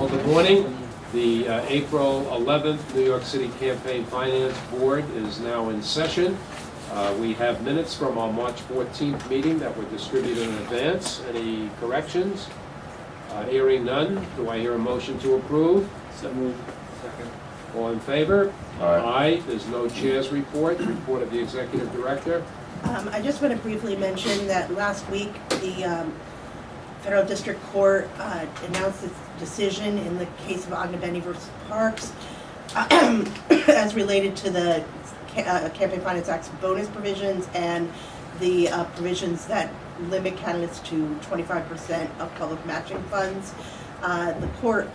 Well, good morning. The April 11th New York City Campaign Finance Board is now in session. We have minutes from our March 14th meeting that were distributed in advance. Any corrections? Hearing none, do I hear a motion to approve? So moved. Second. All in favor? Aye. There's no chair's report. Report of the executive director. I just want to briefly mention that last week, the Federal District Court announced its decision in the case of Ogden versus Parks as related to the Campaign Finance Act's bonus provisions and the provisions that limit candidates to 25% of public matching funds. The court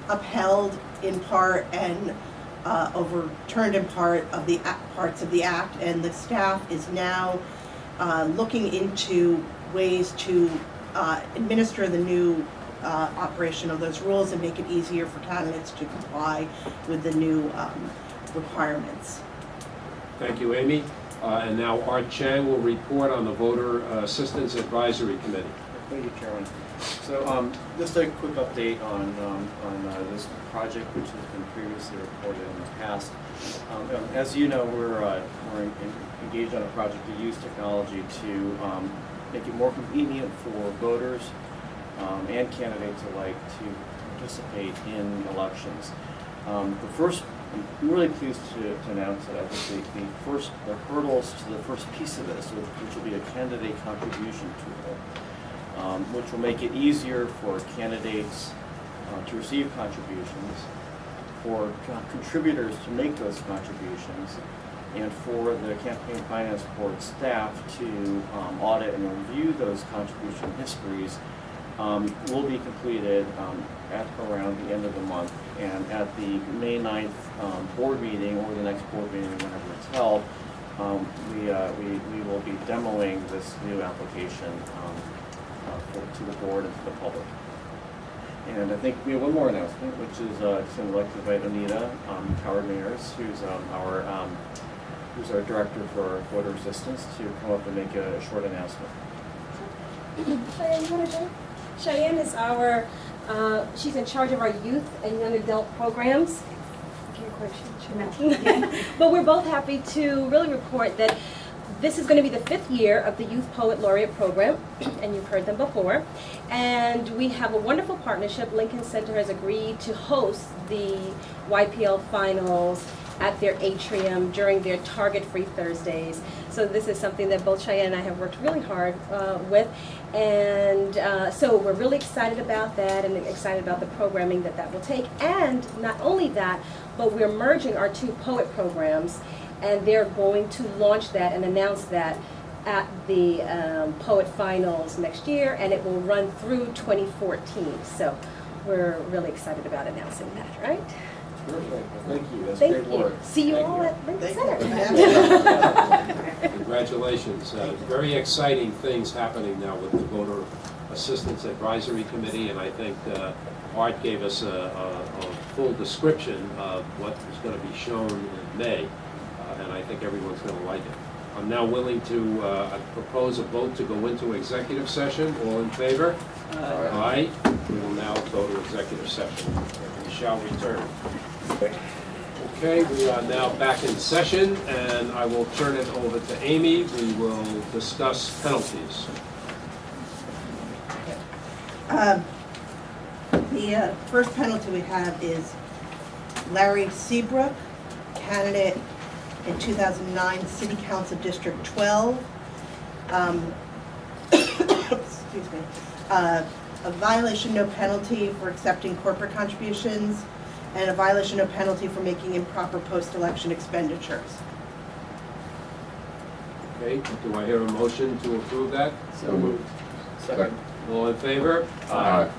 upheld in part and overturned in part of the parts of the act, and the staff is now looking into ways to administer the new operation of those rules and make it easier for candidates to comply with the new requirements. Thank you, Amy. And now Art Chang will report on the Voter Assistance Advisory Committee. Thank you, Chairman. So just a quick update on this project, which has been previously reported in the past. As you know, we're engaged on a project to use technology to make it more convenient for voters and candidates alike to participate in elections. I'm really pleased to announce that I think the hurdles to the first piece of this, which will be a candidate contribution tool, which will make it easier for candidates to receive contributions, for contributors to make those contributions, and for the Campaign Finance Board staff to audit and review those contribution histories, will be completed at around the end of the month. And at the May 9th board meeting, or the next board meeting, whenever it's held, we will be demoing this new application to the board and to the public. And I think we have one more announcement, which is just I'd like to invite Anita Howard-Mayers, who's our director for voter assistance, to come up and make a short announcement. Cheyenne, you want to join? Cheyenne is she's in charge of our youth and young adult programs. But we're both happy to really report that this is going to be the 5th year of the Youth Poet Laureate Program, and you've heard them before. And we have a wonderful partnership. Lincoln Center has agreed to host the YPL finals at their atrium during their Target-Free Thursdays. So this is something that both Cheyenne and I have worked really hard with. And so we're really excited about that and excited about the programming that will take. And not only that, but we're merging our 2 poet programs, and they're going to launch that and announce that at the Poet Finals next year, and it will run through 2014. So we're really excited about announcing that, right? Perfect. Thank you. That's Thank great you. work. See you Thank all you. at Lincoln Thank Center. Congratulations. Very exciting things happening now with the Voter Assistance Advisory Committee, and I think Art gave us a full description of what is going to be shown in May, and I think everyone's going to like it. I'm now willing to propose a vote to go into executive session. All in favor? Aye. We will now go to executive session. We shall return. Okay, we are now back in session, and I will turn it over to Amy. We will discuss penalties. The first penalty we have is Larry Seabrook, candidate in 2009 City Council District 12. Excuse me. A violation, no penalty for accepting corporate contributions, and a violation, no penalty for making improper post-election expenditures. Okay, do I hear a motion to approve that? So moved. Second. All in favor? Aye.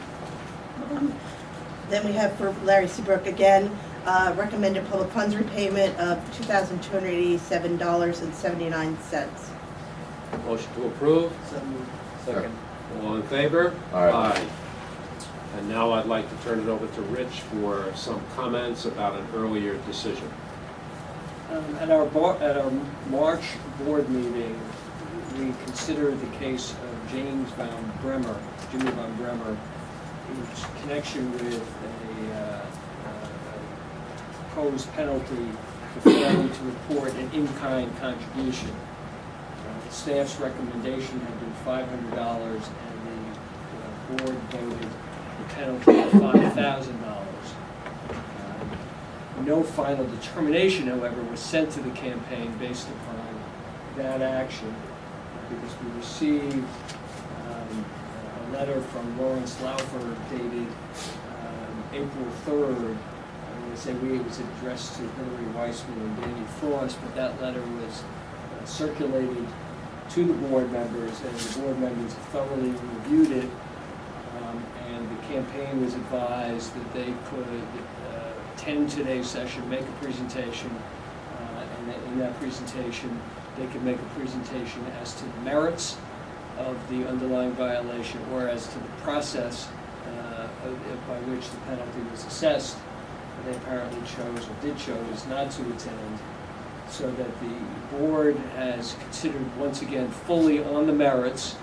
Then we have for Larry Seabrook again, recommended public funds repayment of $2,287.79. Motion to approve? So moved. Second. All in favor? Aye. And now I'd like to turn it over to Rich for some comments about an earlier decision. At our March board meeting, we considered the case of Jimmy von Bremer in connection with a proposed penalty for failing to report an in-kind contribution. The staff's recommendation had been $500, and the board voted the penalty of $5,000. No final determination, however, was sent to the campaign based upon that action, because we received a letter from Lawrence Laufer dated April 3rd. I'm going to say it was addressed to Hillary Weissman and Danny Frost, but that letter was circulated to the board members, and the board members thoroughly reviewed it, and the campaign was advised that they could attend today's session, make a presentation, and that in that presentation they could make a presentation as to the merits of the underlying violation or as to the process by which the penalty was assessed. They apparently chose or did chose not to attend, so that the board has considered once again fully on the merits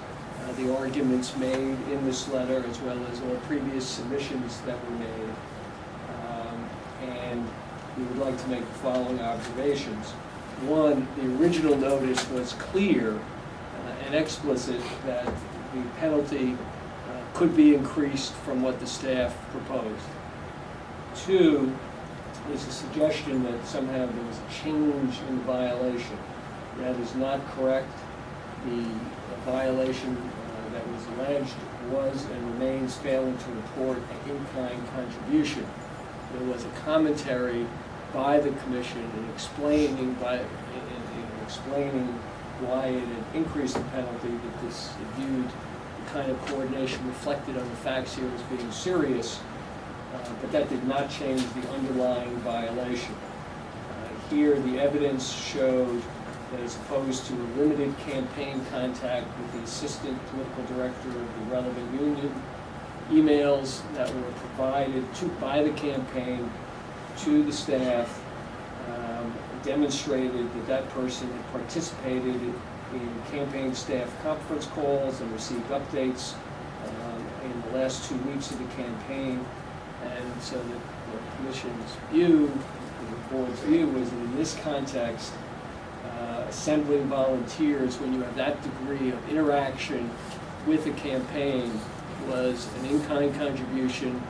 the arguments made in this letter, as well as all previous submissions that were made. And we would like to make the following observations. One, the original notice was clear and explicit that the penalty could be increased from what the staff proposed. Two, is a suggestion that somehow there was a change in the violation. That is not correct. The violation that was alleged was and remains failing to report an in-kind contribution. There was a commentary by the commission in explaining why it had increased the penalty, that this viewed the kind of coordination reflected on the facts here as being serious, but that did not change the underlying violation. Here, the evidence showed that as opposed to a limited campaign contact with the assistant political director of the relevant union, emails that were provided by the campaign to the staff demonstrated that that person had participated in campaign staff conference calls and received updates in the last 2 weeks of the campaign. And so the commission's view, the board's view, was that in this context, assembling volunteers when you have that degree of interaction with a campaign was an in-kind contribution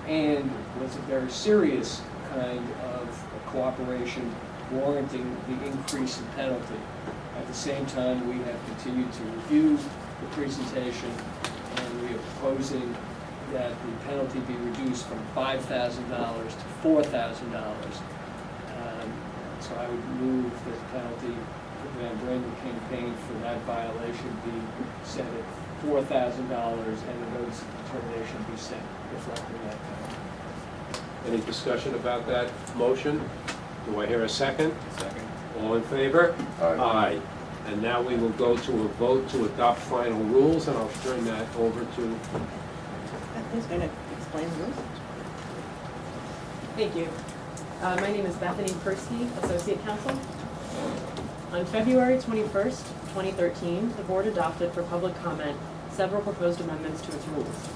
and was a very serious kind of cooperation warranting the increase in penalty. At the same time, we have continued to review the presentation, and we are proposing that the penalty be reduced from $5,000 to $4,000. So I would move that the penalty for the Van Branden campaign for that violation be set at $4,000 and a notice of determination be sent reflecting that penalty. Any discussion about that motion? Do I hear a second? Second. All in favor? Aye. And now we will go to a vote to adopt final rules, and I'll turn that over to... Who's going to explain the rules? Thank you. My name is Bethany Persky, Associate Counsel. On February 21st, 2013, the board adopted for public comment several proposed amendments to its rules.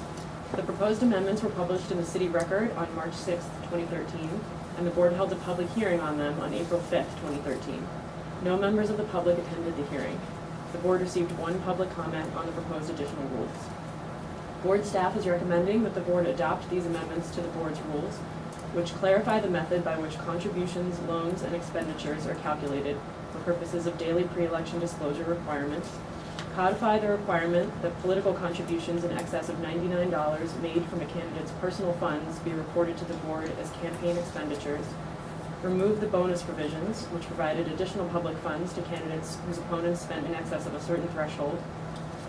The proposed amendments were published in the City Record on March 6th, 2013, and the board held a public hearing on them on April 5th, 2013. No members of the public attended the hearing. The board received one public comment on the proposed additional rules. Board staff is recommending that the board adopt these amendments to the board's rules, which clarify the method by which contributions, loans, and expenditures are calculated for purposes of daily pre-election disclosure requirements, codify the requirement that political contributions in excess of $99 made from a candidate's personal funds be reported to the board as campaign expenditures, remove the bonus provisions, which provided additional public funds to candidates whose opponents spent in excess of a certain threshold,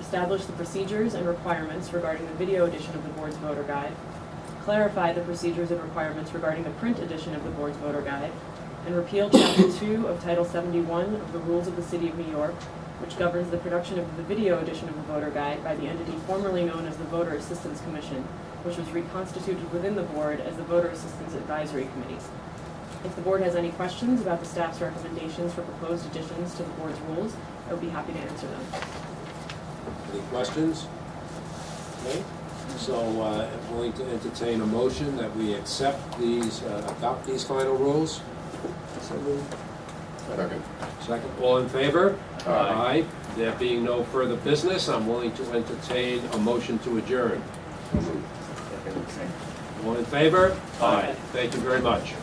establish the procedures and requirements regarding the video edition of the board's voter guide, clarify the procedures and requirements regarding the print edition of the board's voter guide, and repeal Chapter 2 of Title 71 of the Rules of the City of New York, which governs the production of the video edition of the voter guide by the entity formerly known as the Voter Assistance Commission, which was reconstituted within the board as the Voter Assistance Advisory Committee. If the board has any questions about the staff's recommendations for proposed additions to the board's rules, I would be happy to answer them. Any questions? Okay. So I'm willing to entertain a motion that we accept these, adopt these final rules. Second. Second, all in favor? Aye. There being no further business, I'm willing to entertain a motion to adjourn. So moved. Second. All in favor? Aye. Thank you very much.